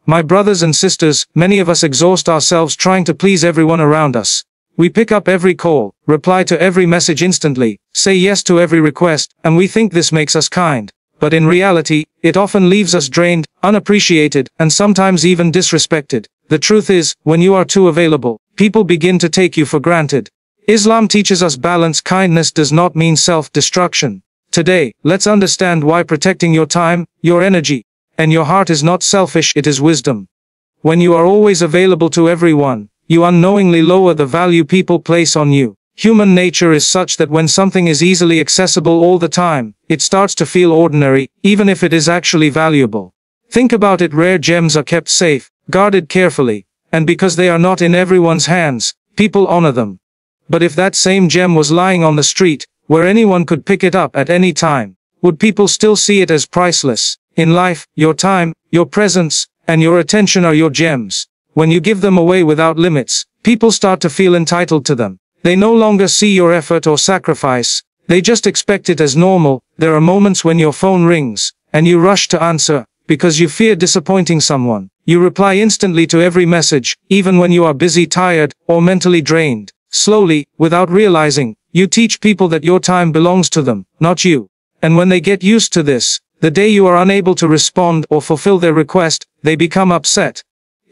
My brothers and sisters, many of us exhaust ourselves trying to please everyone around us. We pick up every call, reply to every message instantly, say yes to every request, and we think this makes us kind. But in reality, it often leaves us drained, unappreciated, and sometimes even disrespected. The truth is, when you are too available, people begin to take you for granted. Islam teaches us balance. Kindness does not mean self-destruction. Today, let's understand why protecting your time, your energy, and your heart is not selfish, it is wisdom. When you are always available to everyone, you unknowingly lower the value people place on you. Human nature is such that when something is easily accessible all the time, it starts to feel ordinary, even if it is actually valuable. Think about it. Rare gems are kept safe, guarded carefully, and because they are not in everyone's hands, people honor them. But if that same gem was lying on the street, where anyone could pick it up at any time, would people still see it as priceless? In life, your time, your presence, and your attention are your gems. When you give them away without limits, people start to feel entitled to them. They no longer see your effort or sacrifice. They just expect it as normal. There are moments when your phone rings, and you rush to answer, because you fear disappointing someone. You reply instantly to every message, even when you are busy, tired, or mentally drained. Slowly, without realizing, you teach people that your time belongs to them, not you. And when they get used to this, the day you are unable to respond or fulfill their request, they become upset.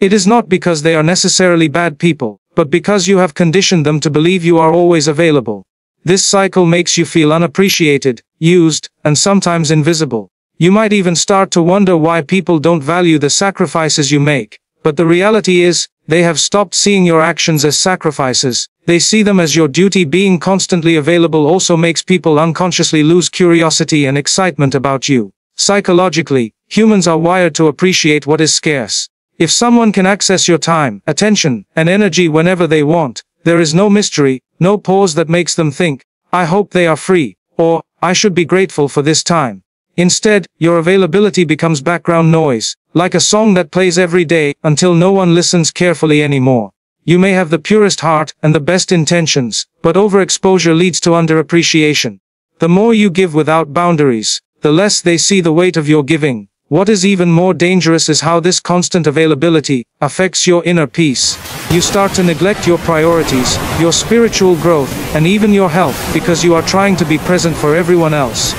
It is not because they are necessarily bad people, but because you have conditioned them to believe you are always available. This cycle makes you feel unappreciated, used, and sometimes invisible. You might even start to wonder why people don't value the sacrifices you make. But the reality is, they have stopped seeing your actions as sacrifices. They see them as your duty. Being constantly available also makes people unconsciously lose curiosity and excitement about you. Psychologically, humans are wired to appreciate what is scarce. If someone can access your time, attention, and energy whenever they want, there is no mystery, no pause that makes them think, I hope they are free, or, I should be grateful for this time. Instead, your availability becomes background noise, like a song that plays every day, until no one listens carefully anymore. You may have the purest heart and the best intentions, but overexposure leads to underappreciation. The more you give without boundaries, the less they see the weight of your giving. What is even more dangerous is how this constant availability affects your inner peace. You start to neglect your priorities, your spiritual growth, and even your health, because you are trying to be present for everyone else.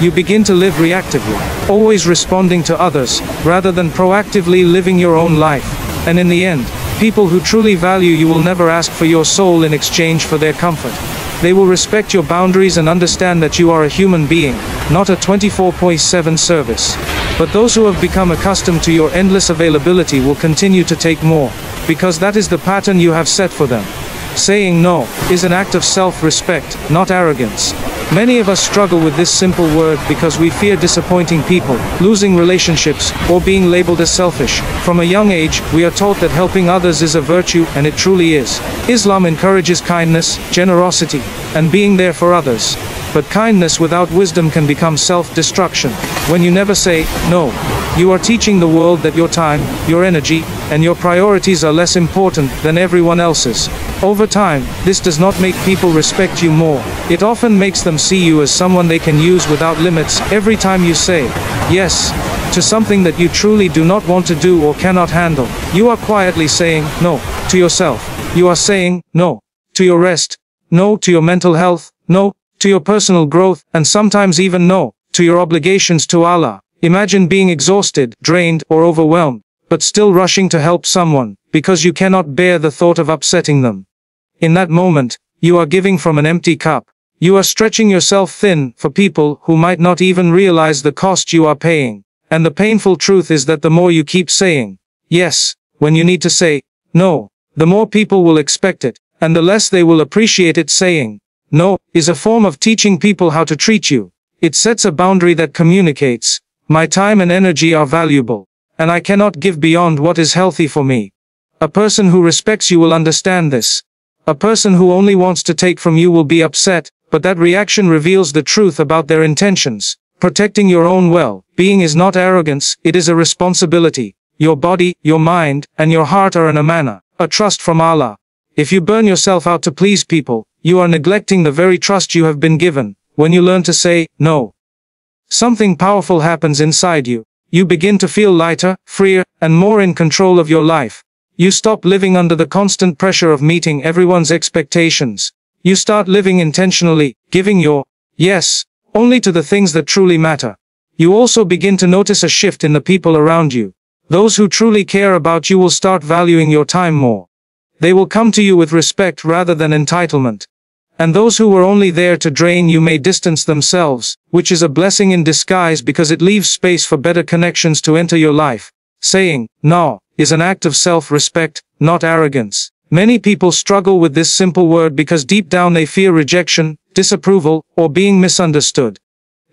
You begin to live reactively, always responding to others, rather than proactively living your own life. And in the end, people who truly value you will never ask for your soul in exchange for their comfort. They will respect your boundaries and understand that you are a human being, not a 24/7 service. But those who have become accustomed to your endless availability will continue to take more, because that is the pattern you have set for them. Saying no is an act of self-respect, not arrogance. Many of us struggle with this simple word because we fear disappointing people, losing relationships, or being labeled as selfish. From a young age, we are taught that helping others is a virtue, and it truly is. Islam encourages kindness, generosity, and being there for others. But kindness without wisdom can become self-destruction. When you never say no, you are teaching the world that your time, your energy, and your priorities are less important than everyone else's. Over time, this does not make people respect you more. It often makes them see you as someone they can use without limits. Every time you say yes to something that you truly do not want to do or cannot handle, you are quietly saying no to yourself. You are saying no to your rest, no to your mental health, no to your personal growth, and sometimes even no to your obligations to Allah. Imagine being exhausted, drained, or overwhelmed, but still rushing to help someone, because you cannot bear the thought of upsetting them. In that moment, you are giving from an empty cup. You are stretching yourself thin for people who might not even realize the cost you are paying. And the painful truth is that the more you keep saying yes, when you need to say no, the more people will expect it, and the less they will appreciate it. Saying no is a form of teaching people how to treat you. It sets a boundary that communicates, my time and energy are valuable, and I cannot give beyond what is healthy for me. A person who respects you will understand this. A person who only wants to take from you will be upset, but that reaction reveals the truth about their intentions. Protecting your own well-being is not arrogance, it is a responsibility. Your body, your mind, and your heart are an amana, a trust from Allah. If you burn yourself out to please people, you are neglecting the very trust you have been given. When you learn to say no, something powerful happens inside you. you begin to feel lighter, freer, and more in control of your life. You stop living under the constant pressure of meeting everyone's expectations. You start living intentionally, giving your yes only to the things that truly matter. You also begin to notice a shift in the people around you. Those who truly care about you will start valuing your time more. They will come to you with respect rather than entitlement. And those who were only there to drain you may distance themselves, which is a blessing in disguise because it leaves space for better connections to enter your life. Saying no is an act of self-respect, not arrogance. Many people struggle with this simple word because deep down they fear rejection, disapproval, or being misunderstood.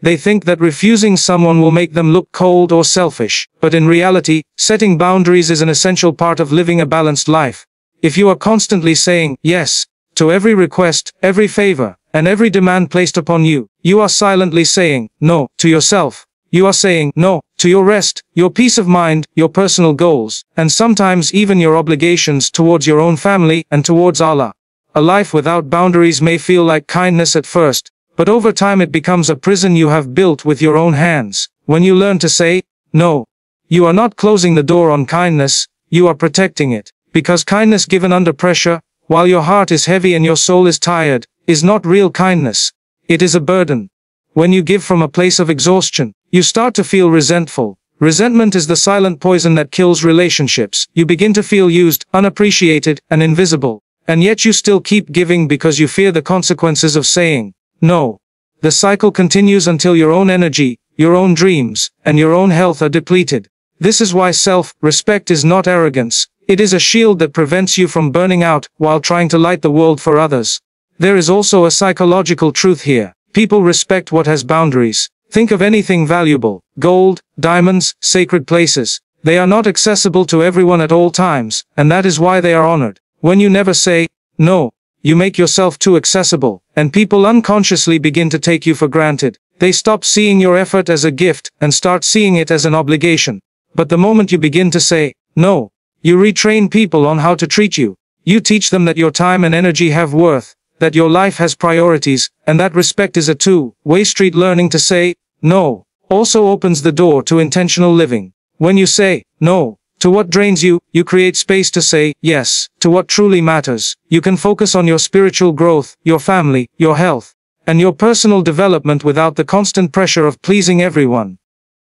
They think that refusing someone will make them look cold or selfish, but in reality, setting boundaries is an essential part of living a balanced life. If you are constantly saying yes to every request, every favor, and every demand placed upon you, you are silently saying no to yourself. You are saying no to your rest, your peace of mind, your personal goals, and sometimes even your obligations towards your own family and towards Allah. A life without boundaries may feel like kindness at first, but over time it becomes a prison you have built with your own hands. When you learn to say no, you are not closing the door on kindness, you are protecting it. Because kindness given under pressure, while your heart is heavy and your soul is tired, is not real kindness. It is a burden. When you give from a place of exhaustion, you start to feel resentful. Resentment is the silent poison that kills relationships. You begin to feel used, unappreciated, and invisible. And yet you still keep giving because you fear the consequences of saying no. The cycle continues until your own energy, your own dreams, and your own health are depleted. This is why self-respect is not arrogance. It is a shield that prevents you from burning out while trying to light the world for others. There is also a psychological truth here. People respect what has boundaries. Think of anything valuable, gold, diamonds, sacred places. They are not accessible to everyone at all times, and that is why they are honored. When you never say no, you make yourself too accessible, and people unconsciously begin to take you for granted. They stop seeing your effort as a gift and start seeing it as an obligation. But the moment you begin to say no, you retrain people on how to treat you. You teach them that your time and energy have worth, that your life has priorities, and that respect is a two-way street. Learning to say no also opens the door to intentional living. When you say no to what drains you, you create space to say yes to what truly matters. You can focus on your spiritual growth, your family, your health, and your personal development without the constant pressure of pleasing everyone.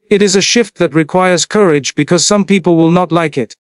It is a shift that requires courage because some people will not like it.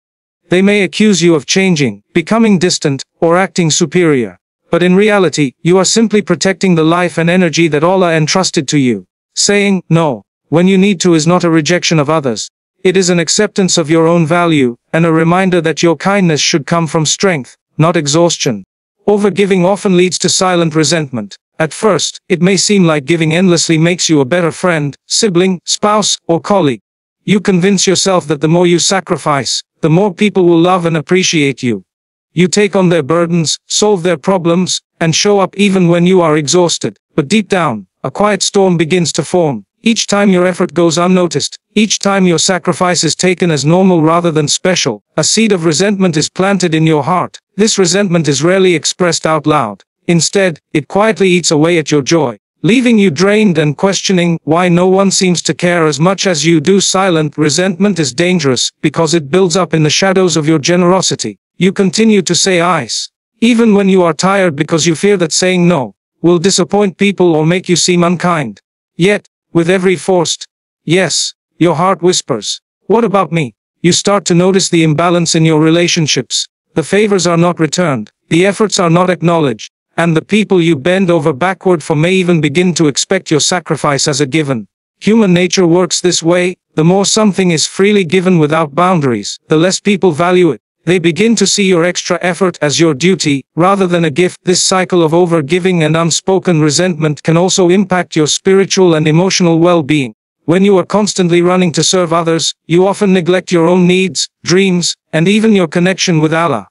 They may accuse you of changing, becoming distant, or acting superior. But in reality, you are simply protecting the life and energy that Allah entrusted to you. Saying no when you need to is not a rejection of others. It is an acceptance of your own value, and a reminder that your kindness should come from strength, not exhaustion. Overgiving often leads to silent resentment. At first, it may seem like giving endlessly makes you a better friend, sibling, spouse, or colleague. You convince yourself that the more you sacrifice, the more people will love and appreciate you. You take on their burdens, solve their problems, and show up even when you are exhausted. But deep down, a quiet storm begins to form. Each time your effort goes unnoticed, each time your sacrifice is taken as normal rather than special, a seed of resentment is planted in your heart. This resentment is rarely expressed out loud. Instead, it quietly eats away at your joy, leaving you drained and questioning why no one seems to care as much as you do. Silent resentment is dangerous because it builds up in the shadows of your generosity. You continue to say yes, even when you are tired because you fear that saying no will disappoint people or make you seem unkind. Yet, with every forced yes, your heart whispers, "What about me?" You start to notice the imbalance in your relationships. The favors are not returned, the efforts are not acknowledged, and the people you bend over backward for may even begin to expect your sacrifice as a given. Human nature works this way. The more something is freely given without boundaries, the less people value it. They begin to see your extra effort as your duty, rather than a gift. This cycle of overgiving and unspoken resentment can also impact your spiritual and emotional well-being. When you are constantly running to serve others, you often neglect your own needs, dreams, and even your connection with Allah.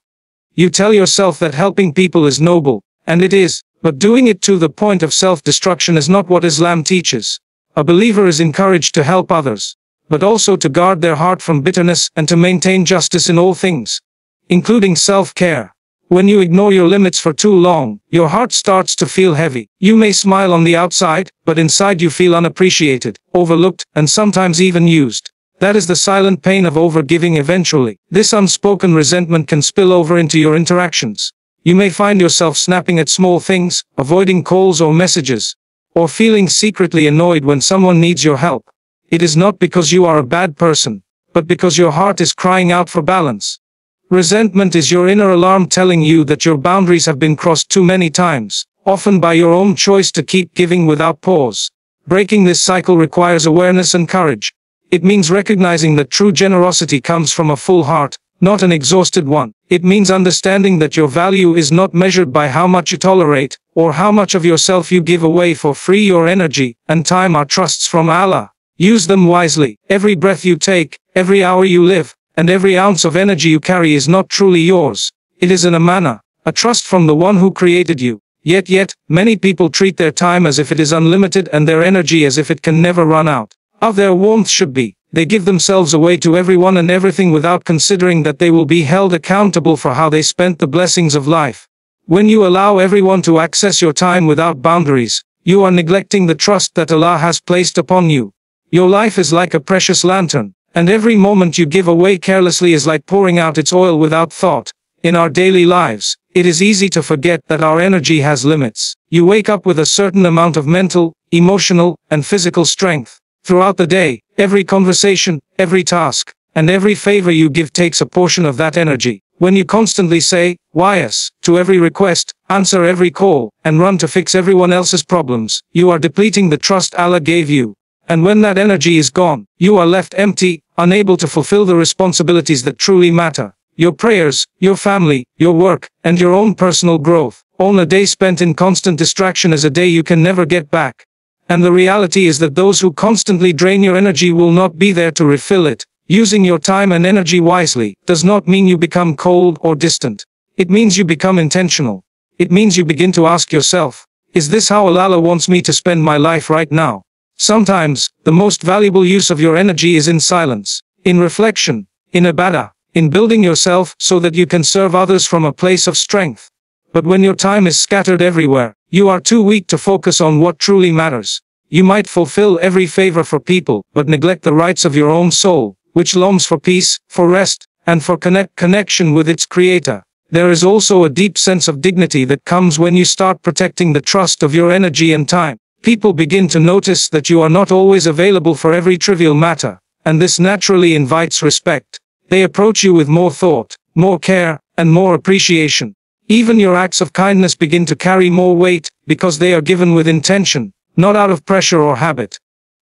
You tell yourself that helping people is noble, and it is, but doing it to the point of self-destruction is not what Islam teaches. A believer is encouraged to help others, but also to guard their heart from bitterness and to maintain justice in all things, including self-care. When you ignore your limits for too long, your heart starts to feel heavy. You may smile on the outside, but inside you feel unappreciated, overlooked, and sometimes even used. That is the silent pain of overgiving eventually. This unspoken resentment can spill over into your interactions. You may find yourself snapping at small things, avoiding calls or messages, or feeling secretly annoyed when someone needs your help. It is not because you are a bad person, but because your heart is crying out for balance. Resentment is your inner alarm telling you that your boundaries have been crossed too many times, often by your own choice to keep giving without pause. Breaking this cycle requires awareness and courage. It means recognizing that true generosity comes from a full heart, not an exhausted one. It means understanding that your value is not measured by how much you tolerate, or how much of yourself you give away for free. Your energy and time are trusts from Allah. Use them wisely. Every breath you take, every hour you live, and every ounce of energy you carry is not truly yours. It is an amana, a trust from the one who created you. Yet, many people treat their time as if it is unlimited and their energy as if it can never run out. Of their warmth should be. They give themselves away to everyone and everything without considering that they will be held accountable for how they spent the blessings of life. When you allow everyone to access your time without boundaries, you are neglecting the trust that Allah has placed upon you. Your life is like a precious lantern, and every moment you give away carelessly is like pouring out its oil without thought. In our daily lives, it is easy to forget that our energy has limits. You wake up with a certain amount of mental, emotional, and physical strength. Throughout the day, every conversation, every task, and every favor you give takes a portion of that energy. When you constantly say, "Yes," to every request, answer every call, and run to fix everyone else's problems, you are depleting the trust Allah gave you. And when that energy is gone, you are left empty, unable to fulfill the responsibilities that truly matter. Your prayers, your family, your work, and your own personal growth. On a day spent in constant distraction is a day you can never get back. And the reality is that those who constantly drain your energy will not be there to refill it. Using your time and energy wisely does not mean you become cold or distant. It means you become intentional. It means you begin to ask yourself, is this how Allah wants me to spend my life right now? Sometimes, the most valuable use of your energy is in silence, in reflection, in ibadah, in building yourself so that you can serve others from a place of strength. But when your time is scattered everywhere, you are too weak to focus on what truly matters. You might fulfill every favor for people, but neglect the rights of your own soul, which longs for peace, for rest, and for connection with its creator. There is also a deep sense of dignity that comes when you start protecting the trust of your energy and time. People begin to notice that you are not always available for every trivial matter, and this naturally invites respect. They approach you with more thought, more care, and more appreciation. Even your acts of kindness begin to carry more weight, because they are given with intention, not out of pressure or habit.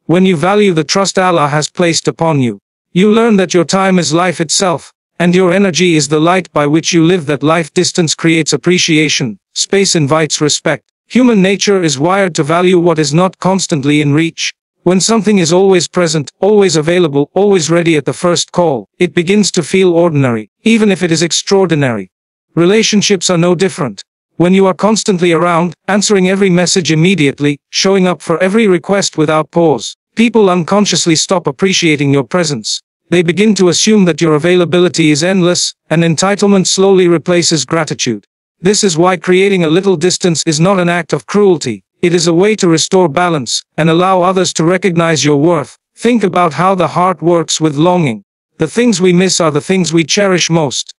When you value the trust Allah has placed upon you, you learn that your time is life itself, and your energy is the light by which you live. That life distance creates appreciation, space invites respect. Human nature is wired to value what is not constantly in reach. When something is always present, always available, always ready at the first call, it begins to feel ordinary, even if it is extraordinary. Relationships are no different. When you are constantly around, answering every message immediately, showing up for every request without pause, people unconsciously stop appreciating your presence. They begin to assume that your availability is endless, and entitlement slowly replaces gratitude. This is why creating a little distance is not an act of cruelty. It is a way to restore balance, and allow others to recognize your worth. Think about how the heart works with longing. The things we miss are the things we cherish most.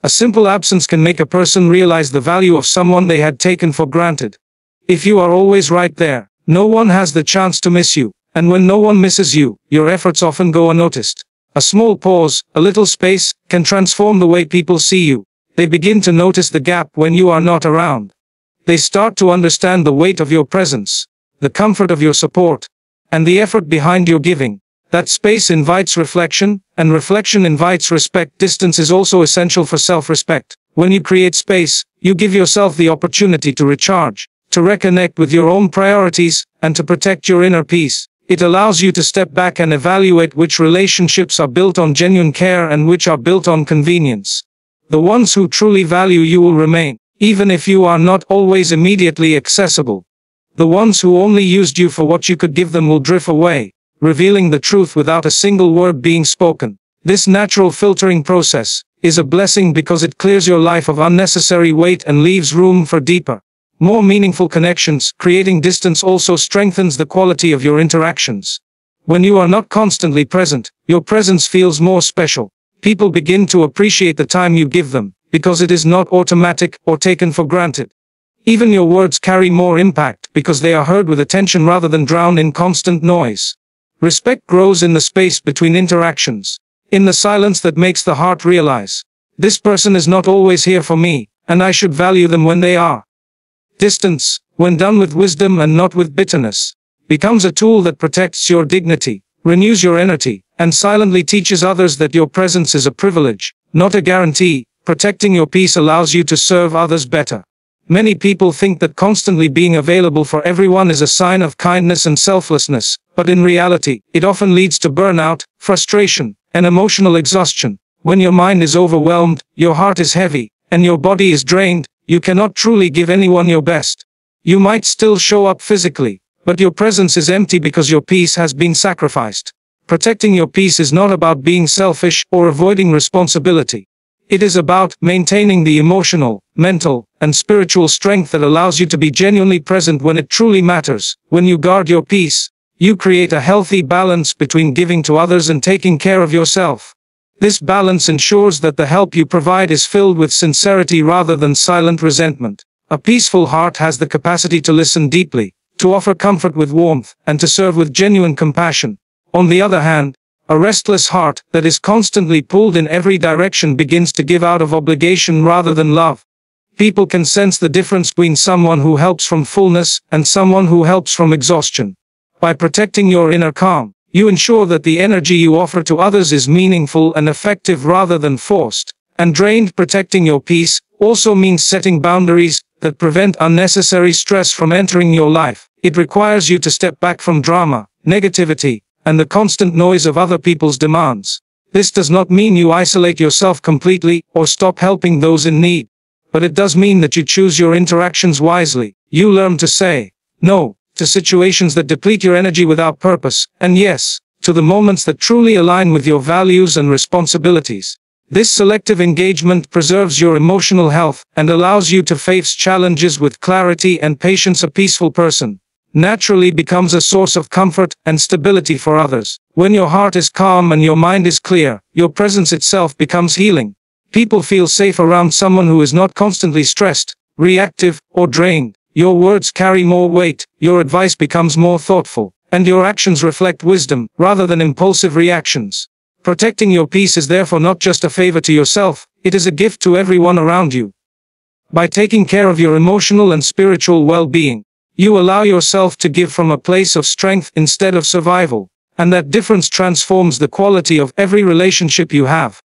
A simple absence can make a person realize the value of someone they had taken for granted. If you are always right there, no one has the chance to miss you. And when no one misses you, your efforts often go unnoticed. A small pause, a little space, can transform the way people see you. They begin to notice the gap when you are not around. They start to understand the weight of your presence, the comfort of your support, and the effort behind your giving. That space invites reflection, and reflection invites respect. Distance is also essential for self-respect. When you create space, you give yourself the opportunity to recharge, to reconnect with your own priorities, and to protect your inner peace. It allows you to step back and evaluate which relationships are built on genuine care and which are built on convenience. The ones who truly value you will remain, even if you are not always immediately accessible. The ones who only used you for what you could give them will drift away, revealing the truth without a single word being spoken. This natural filtering process is a blessing because it clears your life of unnecessary weight and leaves room for deeper, more meaningful connections. Creating distance also strengthens the quality of your interactions. When you are not constantly present, your presence feels more special. People begin to appreciate the time you give them, because it is not automatic or taken for granted. Even your words carry more impact because they are heard with attention rather than drowned in constant noise. Respect grows in the space between interactions, in the silence that makes the heart realize, this person is not always here for me, and I should value them when they are. Distance, when done with wisdom and not with bitterness, becomes a tool that protects your dignity, renews your energy, and silently teaches others that your presence is a privilege, not a guarantee. Protecting your peace allows you to serve others better. Many people think that constantly being available for everyone is a sign of kindness and selflessness, but in reality, it often leads to burnout, frustration, and emotional exhaustion. When your mind is overwhelmed, your heart is heavy, and your body is drained, you cannot truly give anyone your best. You might still show up physically, but your presence is empty because your peace has been sacrificed. Protecting your peace is not about being selfish or avoiding responsibility. It is about maintaining the emotional, mental, and spiritual strength that allows you to be genuinely present when it truly matters. When you guard your peace, you create a healthy balance between giving to others and taking care of yourself. This balance ensures that the help you provide is filled with sincerity rather than silent resentment. A peaceful heart has the capacity to listen deeply, to offer comfort with warmth, and to serve with genuine compassion. On the other hand, a restless heart that is constantly pulled in every direction begins to give out of obligation rather than love. People can sense the difference between someone who helps from fullness and someone who helps from exhaustion. By protecting your inner calm, you ensure that the energy you offer to others is meaningful and effective rather than forced and drained. Protecting your peace also means setting boundaries that prevent unnecessary stress from entering your life. It requires you to step back from drama, negativity, and the constant noise of other people's demands. This does not mean you isolate yourself completely or stop helping those in need. But it does mean that you choose your interactions wisely. You learn to say no to situations that deplete your energy without purpose, and yes to the moments that truly align with your values and responsibilities. This selective engagement preserves your emotional health and allows you to face challenges with clarity and patience. A peaceful person naturally becomes a source of comfort and stability for others. When your heart is calm and your mind is clear, your presence itself becomes healing. People feel safe around someone who is not constantly stressed, reactive, or drained. Your words carry more weight, your advice becomes more thoughtful, and your actions reflect wisdom, rather than impulsive reactions. Protecting your peace is therefore not just a favor to yourself, it is a gift to everyone around you. By taking care of your emotional and spiritual well-being, you allow yourself to give from a place of strength instead of survival, and that difference transforms the quality of every relationship you have.